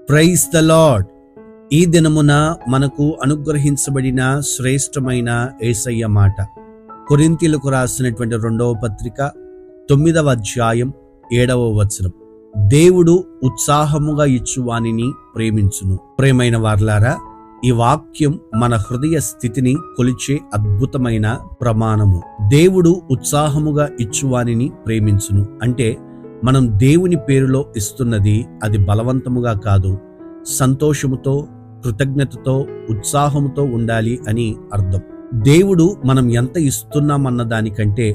Praise the lord. ఈ దినమున మనకు అనుగ్రహించబడిన శ్రేష్టమైన యేసయ్య మాట కొరింథీయులకు రాసినటువంటి 2వ పత్రిక 9వ అధ్యాయం 7వ వచనం. దేవుడు ఉత్సాహముగా ఇచ్చువానిని ప్రేమించును. ప్రేమైన వార్లారా, ఈ వాక్యం మన హృదయ స్థితిని కొలిచే అద్భుతమైన ప్రమాణము. దేవుడు ఉత్సాహముగా ఇచ్చువానిని ప్రేమించును అంటే మనం దేవుని పేరులో ఇస్తున్నది అది బలవంతముగా కాదు, సంతోషముతో, కృతజ్ఞతతో, ఉత్సాహముతో ఉండాలి అని అర్థం. దేవుడు మనం ఎంత ఇస్తున్నామన్న దానికంటే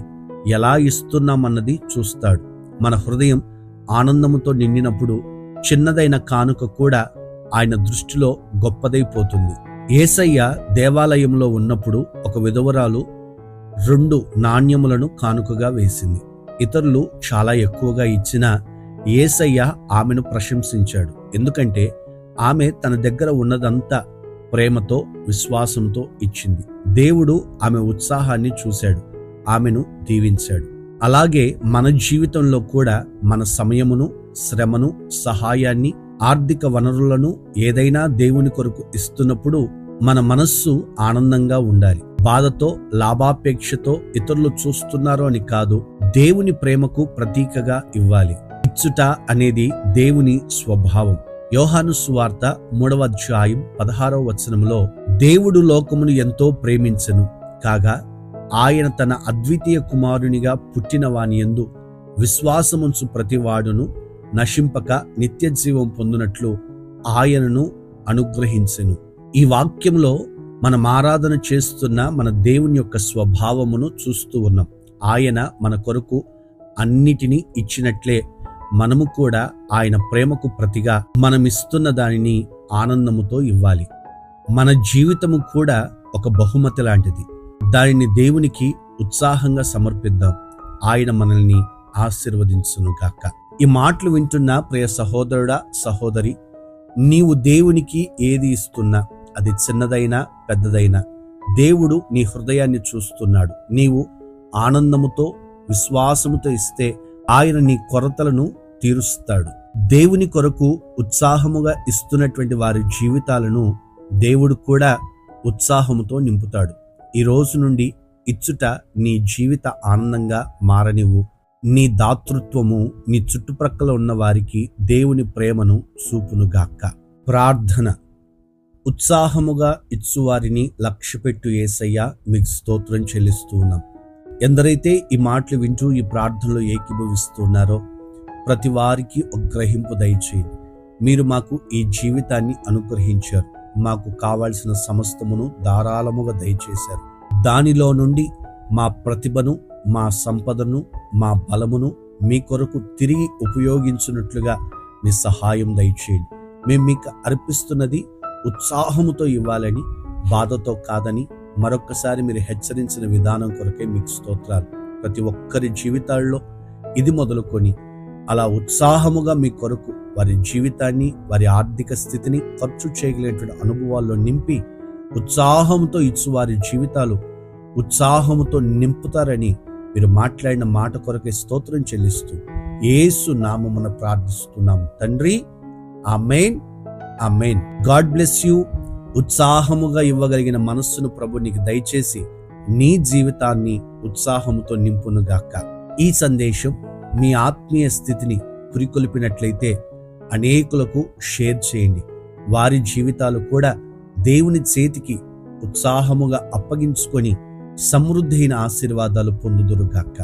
ఎలా ఇస్తున్నామన్నది చూస్తాడు. మన హృదయం ఆనందముతో నిండినప్పుడు చిన్నదైన కానుక కూడా ఆయన దృష్టిలో గొప్పదైపోతుంది. యేసయ్య దేవాలయంలో ఉన్నప్పుడు ఒక విధవరాలు 2 నాణ్యములను కానుకగా వేసింది. ఇతరులు చాలా ఎక్కువగా ఇచ్చినా యేసయ్య ఆమెను ప్రశంసించాడు. ఎందుకంటే ఆమె తన దగ్గర ఉన్నదంతా ప్రేమతో, విశ్వాసంతో ఇచ్చింది. దేవుడు ఆమె ఉత్సాహాన్ని చూశాడు, ఆమెను దీవించాడు. అలాగే మన జీవితంలో కూడా మన సమయమును, శ్రమను, సహాయాన్ని, ఆర్థిక వనరులను ఏదైనా దేవుని కొరకు ఇస్తున్నప్పుడు మన మనస్సు ఆనందంగా ఉండాలి. బాధతో, లాభాపేక్షతో ఇతరులు చూస్తున్నారు అని కాదు, దేవుని ప్రేమకు ప్రతీకగా ఇవ్వాలి. ఇచ్చుట అనేది దేవుని స్వభావం. యోహాను సువార్త 3వ అధ్యాయం 16వ వచనంలో, దేవుడు లోకమును ఎంతో ప్రేమించెను కాగా ఆయన తన అద్వితీయ కుమారునిగా పుట్టిన వాని యందు విశ్వాసముంచు ప్రతివాడును నశింపక నిత్య జీవం పొందునట్లు ఆయనను అనుగ్రహించెను. ఈ వాక్యంలో మనం ఆరాధన చేస్తున్న మన దేవుని యొక్క స్వభావమును చూస్తూ ఉన్నాం. ఆయన మన కొరకు అన్నిటినీ ఇచ్చినట్లే మనము కూడా ఆయన ప్రేమకు ప్రతిగా మనం ఇస్తున్న దానిని ఆనందముతో ఇవ్వాలి. మన జీవితము కూడా ఒక బహుమతి లాంటిది. దానిని దేవునికి ఉత్సాహంగా సమర్పిద్దాం. ఆయన మనల్ని ఆశీర్వదించును గాక. ఈ మాటలు వింటున్న ప్రియ సహోదరుడా, సహోదరి, నీవు దేవునికి ఏది ఇస్తున్నా, అది చిన్నదైనా పెద్దదైనా, దేవుడు నీ హృదయాన్ని చూస్తున్నాడు. నీవు ఆనందముతో, విశ్వాసముతో ఇస్తే ఆయన నీ కొరతలను తీరుస్తాడు. దేవుని కొరకు ఉత్సాహముగా ఇస్తున్నటువంటి వారి జీవితాలను దేవుడు కూడా ఉత్సాహముతో నింపుతాడు. ఈ రోజు నుండి ఇచ్చుట నీ జీవిత ఆనందంగా మారనివ్వు. నీ దాతృత్వము నీ చుట్టుప్రక్కల ఉన్న వారికి దేవుని ప్రేమను చూపునుగాక. ప్రార్థన. ఉత్సాహముగా ఇచ్చువారిని లక్ష్యపెట్టు యేసయ్య, మీకు స్తోత్రం చెల్లిస్తూ ఉన్నాం. ఎందరైతే ఈ మాటలు వింటూ ఈ ప్రార్థనలో ఏకీభవిస్తున్నారో ప్రతి వారికి ఒక గ్రహింపు దయచేయండి. మీరు మాకు ఈ జీవితాన్ని అనుగ్రహించారు, మాకు కావాల్సిన సమస్తమును ధారాళముగా దయచేశారు. దానిలో నుండి మా ప్రతిభను, మా సంపదను, మా బలమును మీ కొరకు తిరిగి ఉపయోగించున్నట్లుగా మీ సహాయం దయచేయండి. మేము మీకు అర్పిస్తున్నది ఉత్సాహముతో ఇవ్వాలని, బాధతో కాదని మరొక్కసారి మీరు హెచ్చరించిన విధానం కొరకే మీకు స్తోత్రాలు. ప్రతి ఒక్కరి జీవితాల్లో ఇది మొదలుకొని అలా ఉత్సాహముగా మీ కొరకు వారి జీవితాన్ని, వారి ఆర్థిక స్థితిని ఖర్చు చేయగలిగినటువంటి అనుభవాల్లో నింపి ఉత్సాహంతో ఇచ్చు వారి జీవితాలు ఉత్సాహముతో నింపుతారని మీరు మాట్లాడిన మాట కొరకే స్తోత్రం చెల్లిస్తూ యేసు నామమున ప్రార్థిస్తున్నాము తండ్రి. Amen, amen. God bless you. ఉత్సాహముగా ఇవ్వగలిగిన మనస్సును ప్రభు నీకు దయచేసి నీ జీవితాన్ని ఉత్సాహముతో నింపునుగాక. ఈ సందేశం మీ ఆత్మీయ స్థితిని పురికొల్పినట్లయితే అనేకులకు షేర్ చేయండి. వారి జీవితాలు కూడా దేవుని చేతికి ఉత్సాహముగా అప్పగించుకొని సమృద్ధి అయిన ఆశీర్వాదాలు పొందుదురుగాక.